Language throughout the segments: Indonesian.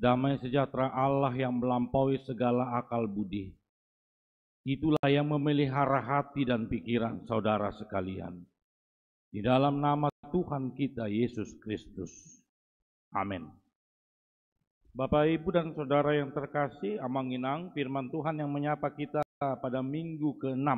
damai sejahtera Allah yang melampaui segala akal budi. Itulah yang memelihara hati dan pikiran saudara sekalian. Di dalam nama Tuhan kita Yesus Kristus. Amin. Bapak, Ibu, dan saudara yang terkasih, Amanginang, firman Tuhan yang menyapa kita pada minggu ke-6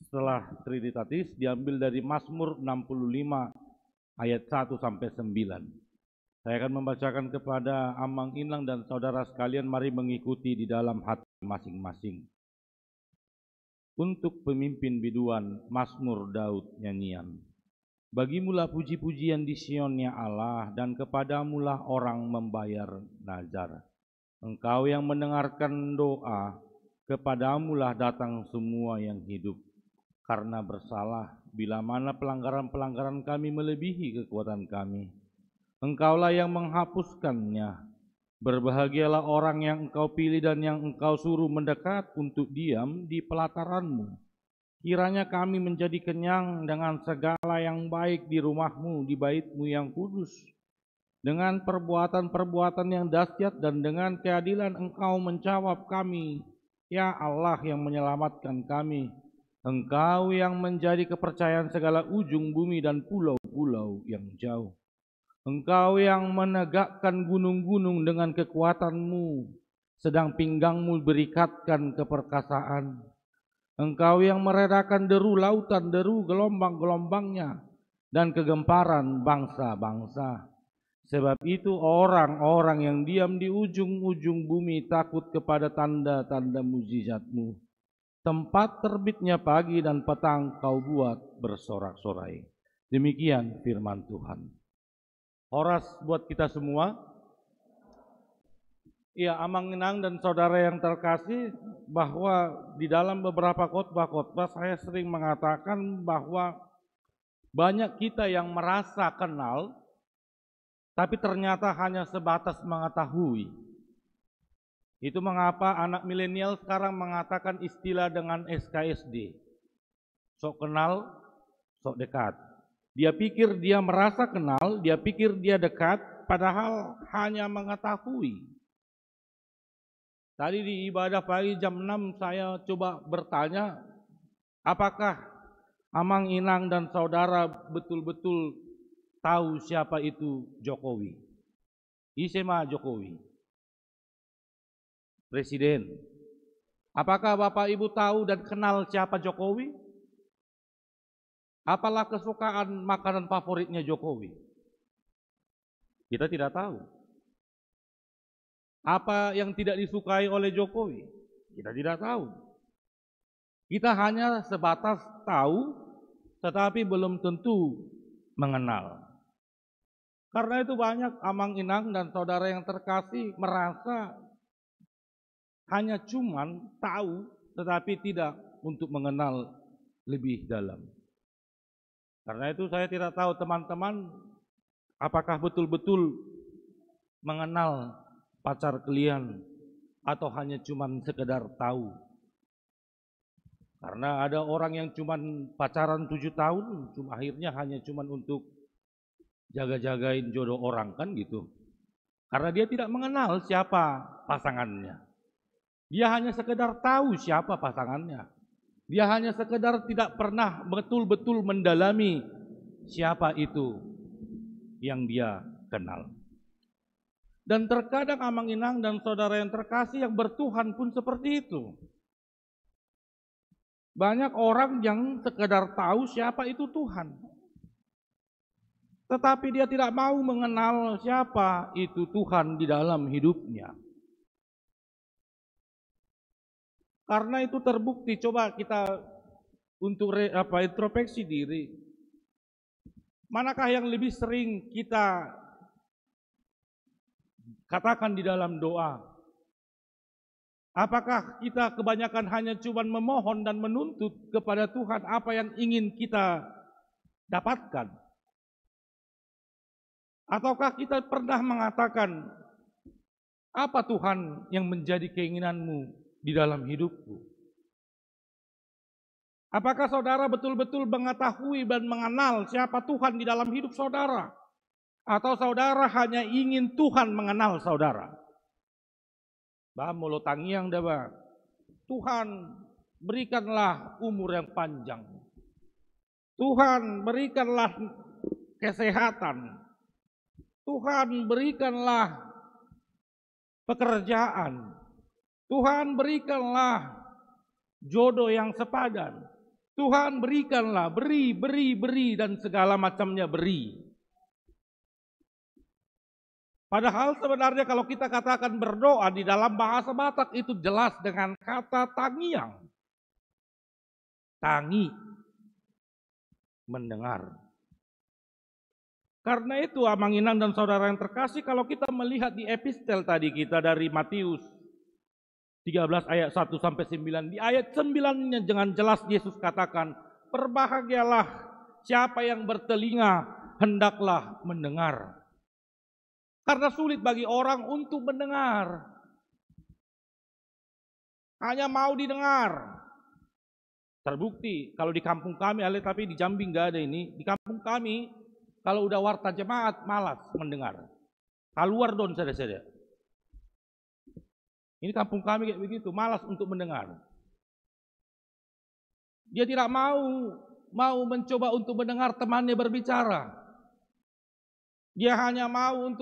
setelah Trinitatis diambil dari Mazmur 65 ayat 1 sampai 9. Saya akan membacakan kepada Amanginang dan saudara sekalian, mari mengikuti di dalam hati masing-masing. Untuk pemimpin biduan, Mazmur Daud nyanyian. Bagimulah puji-pujian di Sion ya Allah, dan kepadamulah orang membayar nazar. Engkau yang mendengarkan doa, kepadamulah datang semua yang hidup. Karena bersalah, bila mana pelanggaran-pelanggaran kami melebihi kekuatan kami. Engkaulah yang menghapuskannya. Berbahagialah orang yang engkau pilih dan yang engkau suruh mendekat untuk diam di pelataranmu. Kiranya kami menjadi kenyang dengan segala yang baik di rumahmu, di baitmu yang kudus. Dengan perbuatan-perbuatan yang dahsyat dan dengan keadilan engkau menjawab kami. Ya Allah yang menyelamatkan kami. Engkau yang menjadi kepercayaan segala ujung bumi dan pulau-pulau yang jauh. Engkau yang menegakkan gunung-gunung dengan kekuatanmu, sedang pinggangmu berikatkan keperkasaan. Engkau yang meredakan deru lautan, deru gelombang-gelombangnya, dan kegemparan bangsa-bangsa. Sebab itu orang-orang yang diam di ujung-ujung bumi takut kepada tanda-tanda mukjizatmu. Tempat terbitnya pagi dan petang kau buat bersorak-sorai. Demikian firman Tuhan. Horas buat kita semua. Ya, Amanginang dan saudara yang terkasih, bahwa di dalam beberapa khotbah-khotbah saya sering mengatakan bahwa banyak kita yang merasa kenal, tapi ternyata hanya sebatas mengetahui. Itu mengapa anak milenial sekarang mengatakan istilah dengan SKSD. Sok kenal, sok dekat. Dia pikir dia merasa kenal, dia pikir dia dekat, padahal hanya mengetahui. Tadi di ibadah pagi jam 6 saya coba bertanya, apakah Amanginang dan saudara betul-betul tahu siapa itu Jokowi? Isema Jokowi, Presiden. Apakah Bapak Ibu tahu dan kenal siapa Jokowi? Apalah kesukaan makanan favoritnya Jokowi? Kita tidak tahu. Apa yang tidak disukai oleh Jokowi? Kita tidak tahu. Kita hanya sebatas tahu, tetapi belum tentu mengenal. Karena itu banyak Amanginang dan saudara yang terkasih merasa hanya cuman tahu, tetapi tidak untuk mengenal lebih dalam. Karena itu saya tidak tahu teman-teman apakah betul-betul mengenal pacar kalian atau hanya cuman sekedar tahu. Karena ada orang yang cuman pacaran 7 tahun, akhirnya hanya cuman untuk jaga-jagain jodoh orang, kan gitu. Karena dia tidak mengenal siapa pasangannya. Dia hanya sekedar tahu siapa pasangannya. Dia hanya sekedar tidak pernah betul-betul mendalami siapa itu yang dia kenal. Dan terkadang Amanginang dan saudara yang terkasih yang bertuhan pun seperti itu. Banyak orang yang sekedar tahu siapa itu Tuhan. Tetapi dia tidak mau mengenal siapa itu Tuhan di dalam hidupnya. Karena itu terbukti, coba kita untuk introspeksi diri. Manakah yang lebih sering kita katakan di dalam doa? Apakah kita kebanyakan hanya cuma memohon dan menuntut kepada Tuhan apa yang ingin kita dapatkan? Ataukah kita pernah mengatakan, apa Tuhan yang menjadi keinginanmu di dalam hidupku? Apakah saudara betul-betul mengetahui dan mengenal siapa Tuhan di dalam hidup saudara? Atau saudara hanya ingin Tuhan mengenal saudara? Bah molo tangiang dah bah. Tuhan berikanlah umur yang panjang. Tuhan berikanlah kesehatan. Tuhan berikanlah pekerjaan. Tuhan berikanlah jodoh yang sepadan. Tuhan berikanlah, beri, dan segala macamnya beri. Padahal sebenarnya kalau kita katakan berdoa di dalam bahasa Batak itu jelas dengan kata tangiang. Tangi, mendengar. Karena itu Amanginan dan saudara yang terkasih, kalau kita melihat di epistel tadi kita dari Matius 13 ayat 1 sampai 9, di ayat 9-nya dengan jelas Yesus katakan, berbahagialah siapa yang bertelinga, hendaklah mendengar. Karena sulit bagi orang untuk mendengar. Hanya mau didengar. Terbukti kalau di kampung kami, tapi di Jambi nggak ada ini. Di kampung kami, kalau udah warta jemaat, malas mendengar. Keluar don saja. Ini kampung kami kayak begitu, malas untuk mendengar. Dia tidak mau mencoba untuk mendengar temannya berbicara. Dia hanya mau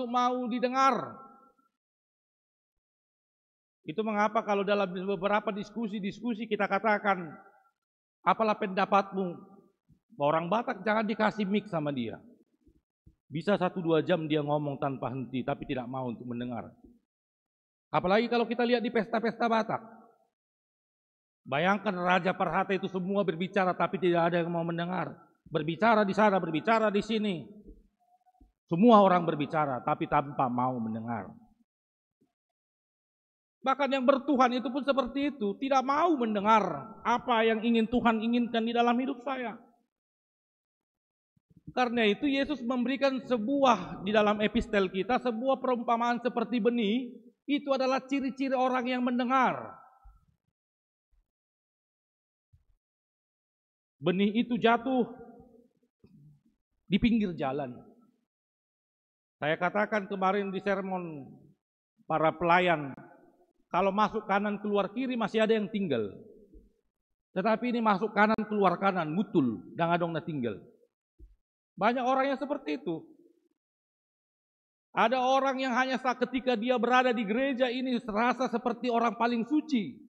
didengar. Itu mengapa kalau dalam beberapa diskusi kita katakan, apalah pendapatmu? Orang Batak jangan dikasih mic sama dia. Bisa 1-2 jam dia ngomong tanpa henti, tapi tidak mau untuk mendengar. Apalagi kalau kita lihat di pesta-pesta Batak. Bayangkan Raja Perhata itu semua berbicara, tapi tidak ada yang mau mendengar. Berbicara di sana, berbicara di sini. Semua orang berbicara, tapi tanpa mau mendengar. Bahkan yang bertuhan itu pun seperti itu. Tidak mau mendengar apa yang ingin Tuhan inginkan di dalam hidup saya. Karena itu Yesus memberikan sebuah di dalam epistel kita, sebuah perumpamaan seperti benih. Itu adalah ciri-ciri orang yang mendengar. Benih itu jatuh di pinggir jalan. Saya katakan kemarin di sermon para pelayan, kalau masuk kanan keluar kiri masih ada yang tinggal. Tetapi ini masuk kanan keluar kanan, mutul, dan adong na tinggal. Banyak orang yang seperti itu. Ada orang yang hanya saat ketika dia berada di gereja ini serasa seperti orang paling suci.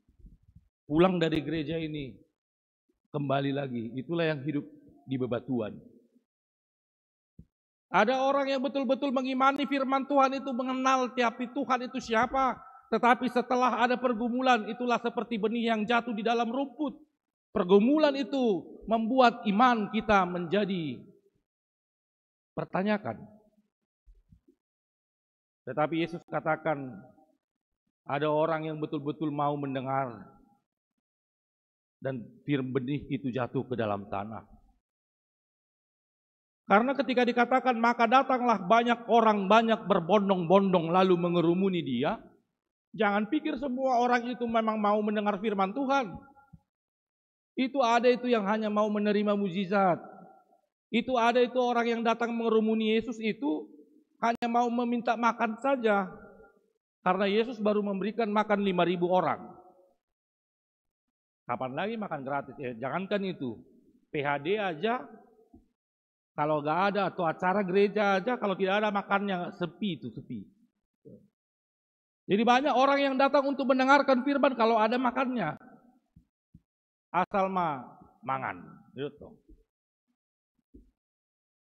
Pulang dari gereja ini, kembali lagi. Itulah yang hidup di bebatuan. Ada orang yang betul-betul mengimani firman Tuhan itu, mengenal tiap Tuhan itu siapa. Tetapi setelah ada pergumulan, itulah seperti benih yang jatuh di dalam rumput. Pergumulan itu membuat iman kita menjadi pertanyakan. Tetapi Yesus katakan, ada orang yang betul-betul mau mendengar. Dan benih itu jatuh ke dalam tanah. Karena ketika dikatakan maka datanglah banyak orang, banyak berbondong-bondong lalu mengerumuni dia. Jangan pikir semua orang itu memang mau mendengar firman Tuhan. Itu ada itu yang hanya mau menerima mujizat. Itu ada itu orang yang datang mengerumuni Yesus itu hanya mau meminta makan saja. Karena Yesus baru memberikan makan 5.000 orang. Kapan lagi makan gratis? Jangankan itu. PHD aja. Kalau gak ada atau acara gereja aja, kalau tidak ada makannya sepi itu sepi. Jadi banyak orang yang datang untuk mendengarkan firman kalau ada makannya. Asal mangan. Gitu.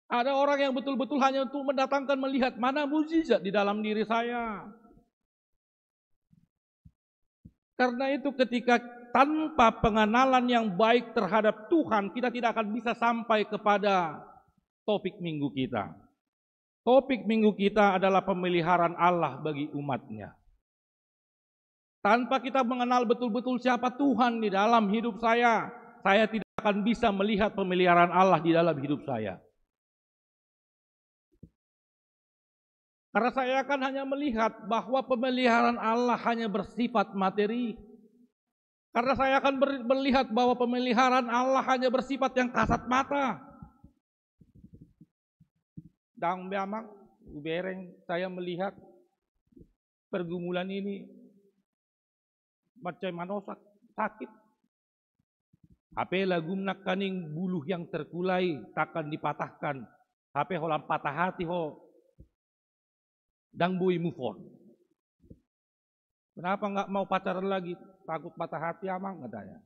Ada orang yang betul-betul hanya untuk mendatangkan melihat mana mujizat di dalam diri saya. Karena itu ketika tanpa pengenalan yang baik terhadap Tuhan, kita tidak akan bisa sampai kepada topik minggu kita. Topik minggu kita adalah pemeliharaan Allah bagi umatnya. Tanpa kita mengenal betul-betul siapa Tuhan di dalam hidup saya tidak akan bisa melihat pemeliharaan Allah di dalam hidup saya. Karena saya akan hanya melihat bahwa pemeliharaan Allah hanya bersifat materi. Karena saya akan melihat bahwa pemeliharaan Allah hanya bersifat yang kasat mata. Dan memang bereng saya melihat pergumulan ini macam mana sakit. HP lagumnak kaning buluh yang terkulai takkan dipatahkan. HP holam patah hati ho. Dang boy move on. Kenapa nggak mau pacaran lagi? Takut patah hati amang katanya.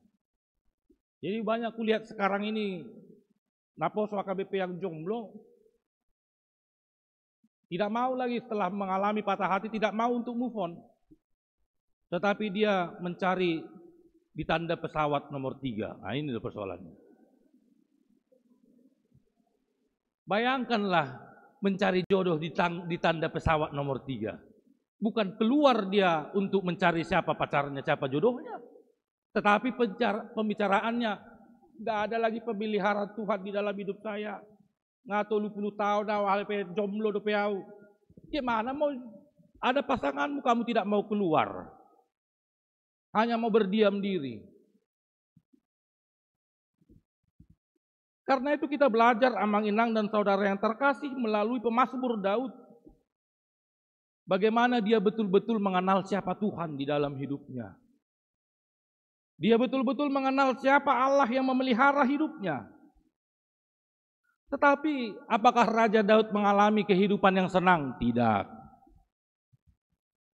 Jadi banyak kulihat sekarang ini napos KBP yang jomblo tidak mau lagi setelah mengalami patah hati, tidak mau untuk move on. Tetapi dia mencari di tanda pesawat nomor 3. Nah ini persoalannya. Bayangkanlah mencari jodoh di tanda pesawat nomor 3. Bukan keluar dia untuk mencari siapa pacarnya, siapa jodohnya. Tetapi pembicaraannya, tidak ada lagi pemeliharaan Tuhan di dalam hidup saya. Ngato 20 tahun awal jomblo do peau. Gimana mau ada pasanganmu kamu tidak mau keluar? Hanya mau berdiam diri. Karena itu kita belajar Amang Inang dan saudara yang terkasih melalui pemazmur Daud. Bagaimana dia betul-betul mengenal siapa Tuhan di dalam hidupnya. Dia betul-betul mengenal siapa Allah yang memelihara hidupnya. Tetapi apakah Raja Daud mengalami kehidupan yang senang? Tidak.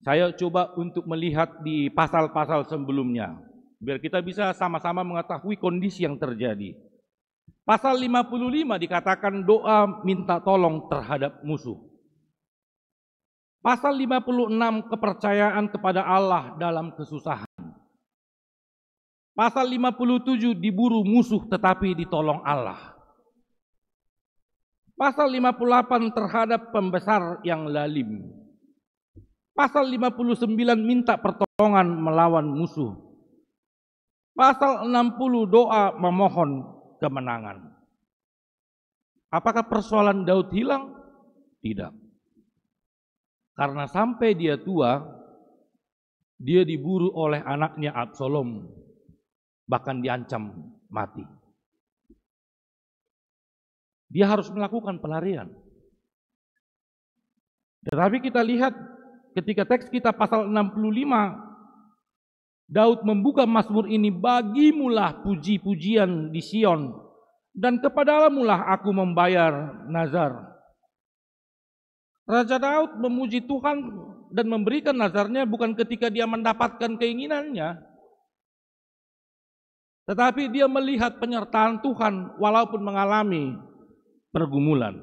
Saya coba untuk melihat di pasal-pasal sebelumnya. Biar kita bisa sama-sama mengetahui kondisi yang terjadi. Pasal 55 dikatakan doa minta tolong terhadap musuh. Pasal 56 kepercayaan kepada Allah dalam kesusahan. Pasal 57 diburu musuh tetapi ditolong Allah. Pasal 58 terhadap pembesar yang lalim. Pasal 59 minta pertolongan melawan musuh. Pasal 60 doa memohon kemenangan. Apakah persoalan Daud hilang? Tidak. Karena sampai dia tua, dia diburu oleh anaknya Absalom, bahkan diancam mati. Dia harus melakukan pelarian. Tetapi kita lihat ketika teks kita pasal 65, Daud membuka mazmur ini, bagimulah puji-pujian di Sion, dan kepadamulah aku membayar nazar. Raja Daud memuji Tuhan dan memberikan nazarnya bukan ketika dia mendapatkan keinginannya, tetapi dia melihat penyertaan Tuhan walaupun mengalami pergumulan.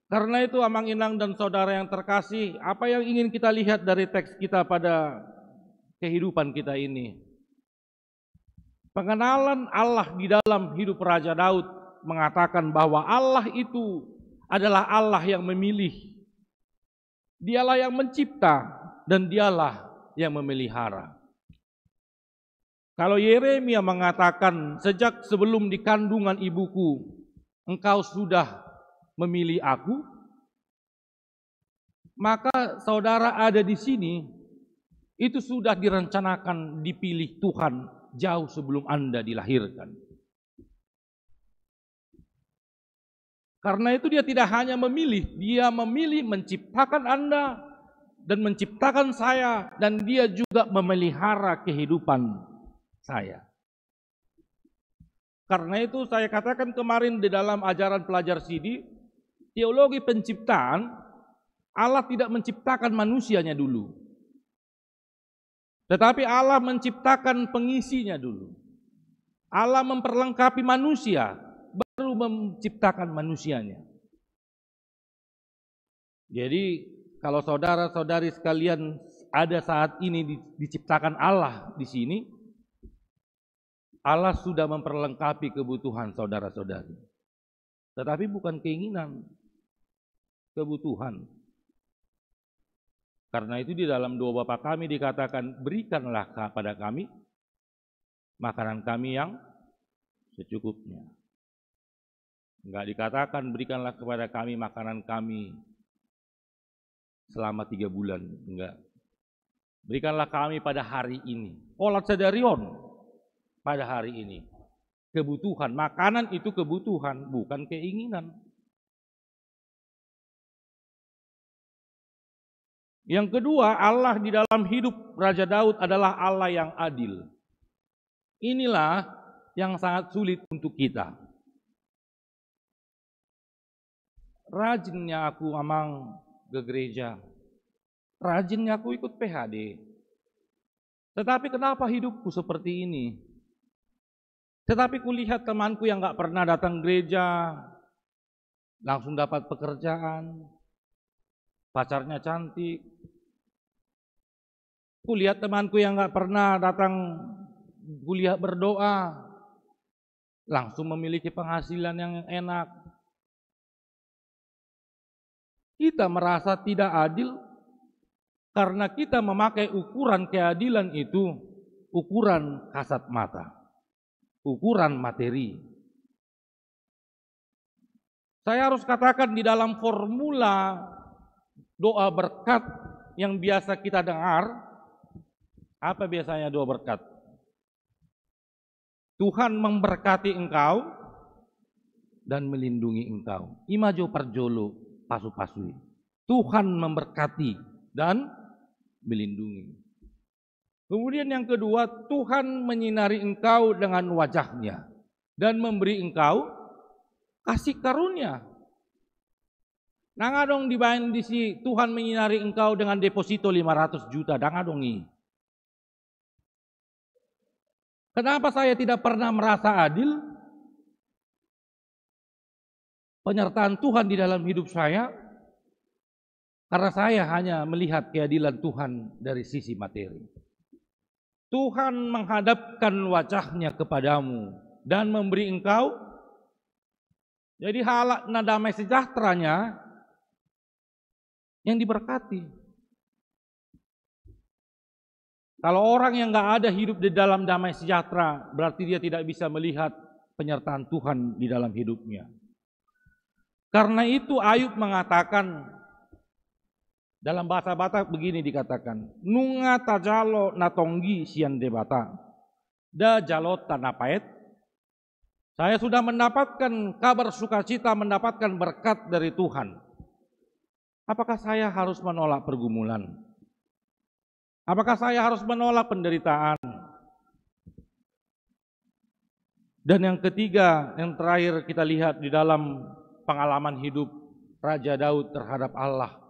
Karena itu Amang Inang dan saudara yang terkasih, apa yang ingin kita lihat dari teks kita pada kehidupan kita ini? Pengenalan Allah di dalam hidup Raja Daud mengatakan bahwa Allah itu adalah Allah yang memilih. Dialah yang mencipta dan dialah yang memelihara. Kalau Yeremia mengatakan, sejak sebelum di kandungan ibuku, engkau sudah memilih aku, maka saudara ada di sini, itu sudah direncanakan dipilih Tuhan jauh sebelum Anda dilahirkan. Karena itu dia tidak hanya memilih, dia memilih menciptakan Anda dan menciptakan saya, dan dia juga memelihara kehidupan saya. Karena itu saya katakan kemarin di dalam ajaran pelajar CD, teologi penciptaan, Allah tidak menciptakan manusianya dulu. Tetapi Allah menciptakan pengisinya dulu. Allah memperlengkapi manusia, baru menciptakan manusianya. Jadi kalau saudara-saudari sekalian ada saat ini diciptakan Allah di sini, Allah sudah memperlengkapi kebutuhan saudara-saudari. Tetapi bukan keinginan, kebutuhan. Karena itu di dalam doa Bapa kami dikatakan, berikanlah kepada kami makanan kami yang secukupnya. Enggak dikatakan berikanlah kepada kami makanan kami selama 3 bulan. Enggak. Berikanlah kami pada hari ini. Olat sadarion pada hari ini. Kebutuhan. Makanan itu kebutuhan, bukan keinginan. Yang kedua, Allah di dalam hidup Raja Daud adalah Allah yang adil. Inilah yang sangat sulit untuk kita. Rajinnya aku amang ke gereja, rajinnya aku ikut PHD. Tetapi kenapa hidupku seperti ini? Tetapi kulihat temanku yang gak pernah datang gereja, langsung dapat pekerjaan, pacarnya cantik. Kulihat temanku yang gak pernah datang kuliah berdoa, langsung memiliki penghasilan yang enak. Kita merasa tidak adil karena kita memakai ukuran keadilan itu ukuran kasat mata, ukuran materi. Saya harus katakan di dalam formula doa berkat yang biasa kita dengar, apa biasanya doa berkat? Tuhan memberkati engkau dan melindungi engkau. Imajo parjolo pasu-pasui. Tuhan memberkati dan melindungi. Kemudian yang kedua, Tuhan menyinari engkau dengan wajahnya dan memberi engkau kasih karunia. Nangadong dibayan di si Tuhan menyinari engkau dengan deposito 500 juta. Nangadongi. Kenapa saya tidak pernah merasa adil? Penyertaan Tuhan di dalam hidup saya, karena saya hanya melihat keadilan Tuhan dari sisi materi. Tuhan menghadapkan wajahnya kepadamu dan memberi engkau, jadi halak damai sejahteranya yang diberkati. Kalau orang yang gak ada hidup di dalam damai sejahtera, berarti dia tidak bisa melihat penyertaan Tuhan di dalam hidupnya. Karena itu Ayub mengatakan, dalam bahasa Batak begini dikatakan, nunga tajalo natonggi sian debata, da jalot tanapait. Saya sudah mendapatkan kabar sukacita, mendapatkan berkat dari Tuhan. Apakah saya harus menolak pergumulan? Apakah saya harus menolak penderitaan? Dan yang ketiga, yang terakhir kita lihat di dalam pengalaman hidup Raja Daud terhadap Allah.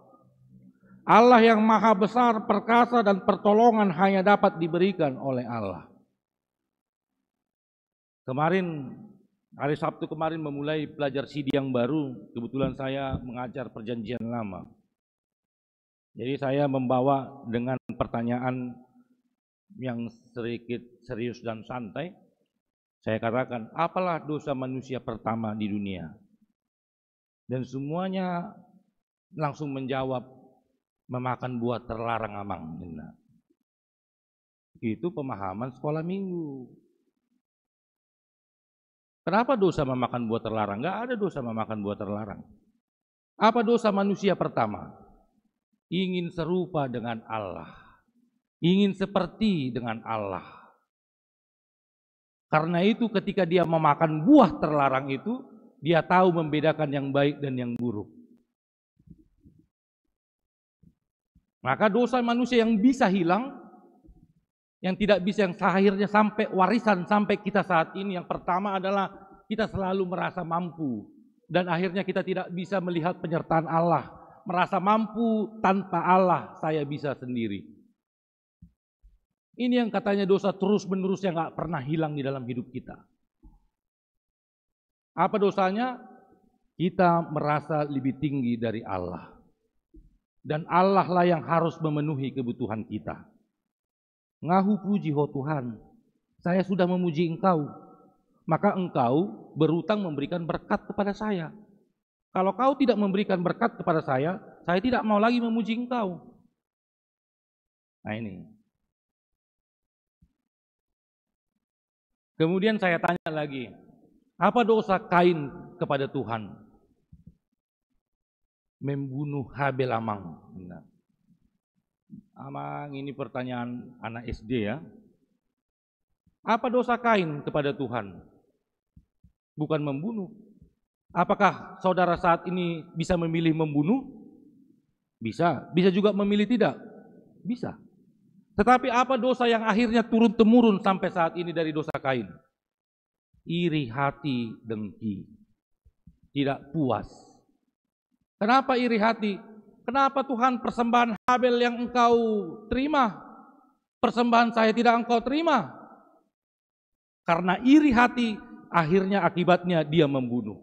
Allah yang maha besar, perkasa dan pertolongan hanya dapat diberikan oleh Allah. Kemarin, hari Sabtu kemarin memulai belajar CD yang baru, kebetulan saya mengajar perjanjian lama. Jadi saya membawa dengan pertanyaan yang sedikit serius dan santai. Saya katakan, apalah dosa manusia pertama di dunia? Dan semuanya langsung menjawab, memakan buah terlarang amang. Itu pemahaman sekolah minggu. Kenapa dosa memakan buah terlarang? Enggak ada dosa memakan buah terlarang. Apa dosa manusia pertama? Ingin serupa dengan Allah, ingin seperti dengan Allah. Karena itu ketika dia memakan buah terlarang itu, dia tahu membedakan yang baik dan yang buruk. Maka dosa manusia yang bisa hilang, yang tidak bisa, yang akhirnya sampai warisan sampai kita saat ini, yang pertama adalah kita selalu merasa mampu dan akhirnya kita tidak bisa melihat penyertaan Allah. Merasa mampu tanpa Allah, saya bisa sendiri. Ini yang katanya dosa terus menerus yang gak pernah hilang di dalam hidup kita. Apa dosanya? Kita merasa lebih tinggi dari Allah. Dan Allah lah yang harus memenuhi kebutuhan kita. Ngahu puji ho Tuhan, saya sudah memuji engkau, maka engkau berutang memberikan berkat kepada saya. Kalau kau tidak memberikan berkat kepada saya tidak mau lagi memuji engkau. Nah ini. Kemudian saya tanya lagi, apa dosa Kain kepada Tuhan? Membunuh Habel amang. Nah. Amang, ini pertanyaan anak SD ya. Apa dosa Kain kepada Tuhan? Bukan membunuh. Apakah saudara saat ini bisa memilih membunuh? Bisa. Bisa juga memilih tidak? Bisa. Tetapi apa dosa yang akhirnya turun-temurun sampai saat ini dari dosa Kain? Iri hati, dengki. Tidak puas. Kenapa iri hati? Kenapa Tuhan persembahan Habel yang engkau terima, persembahan saya tidak engkau terima? Karena iri hati, akhirnya akibatnya dia membunuh.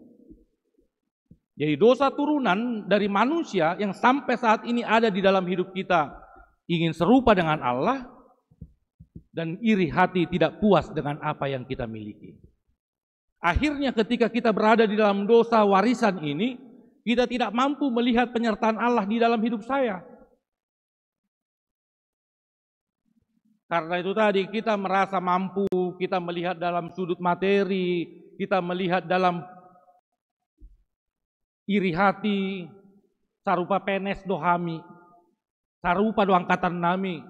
Jadi dosa turunan dari manusia yang sampai saat ini ada di dalam hidup kita, ingin serupa dengan Allah, dan iri hati tidak puas dengan apa yang kita miliki. Akhirnya ketika kita berada di dalam dosa warisan ini, kita tidak mampu melihat penyertaan Allah di dalam hidup saya. Karena itu tadi kita merasa mampu, kita melihat dalam sudut materi, kita melihat dalam iri hati, sarupa penes dohami, sarupa do angkatan nami.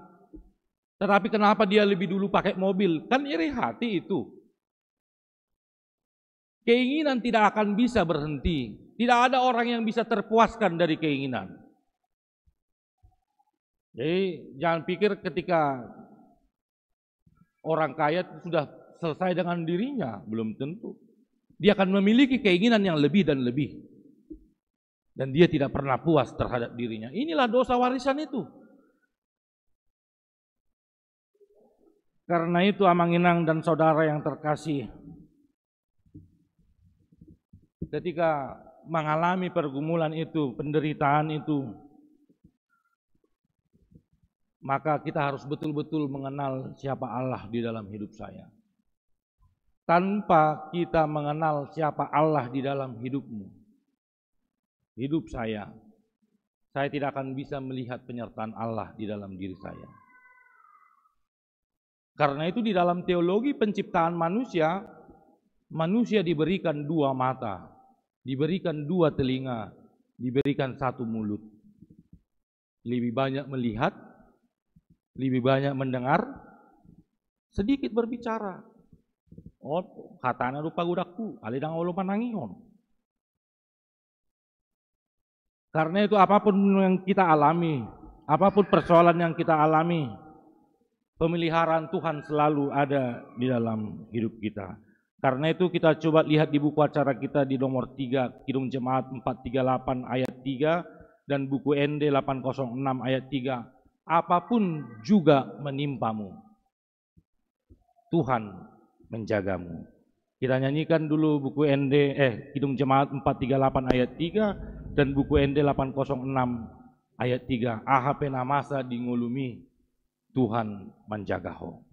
Tetapi kenapa dia lebih dulu pakai mobil? Kan iri hati itu. Keinginan tidak akan bisa berhenti. Tidak ada orang yang bisa terpuaskan dari keinginan. Jadi jangan pikir ketika orang kaya sudah selesai dengan dirinya, belum tentu. Dia akan memiliki keinginan yang lebih dan lebih. Dan dia tidak pernah puas terhadap dirinya. Inilah dosa warisan itu. Karena itu Amanginang dan saudara yang terkasih, ketika mengalami pergumulan itu, penderitaan itu, maka kita harus betul-betul mengenal siapa Allah di dalam hidup saya. Tanpa kita mengenal siapa Allah di dalam hidupmu, hidup saya tidak akan bisa melihat penyertaan Allah di dalam diri saya. Karena itu di dalam teologi penciptaan manusia, manusia diberikan dua mata, diberikan dua telinga, diberikan satu mulut. Lebih banyak melihat, lebih banyak mendengar, sedikit berbicara. Oh, katanya rupa gudakku, alidang olo panangion. Karena itu apapun yang kita alami, apapun persoalan yang kita alami, pemeliharaan Tuhan selalu ada di dalam hidup kita. Karena itu kita coba lihat di buku acara kita di nomor 3, Kidung Jemaat 438 ayat 3 dan buku ND 806 ayat 3. Apapun juga menimpamu, Tuhan menjagamu. Kita nyanyikan dulu buku ND Kidung Jemaat 438 ayat 3 dan buku ND 806 ayat 3. Ahapena masa dingulumi, Tuhan menjagaho.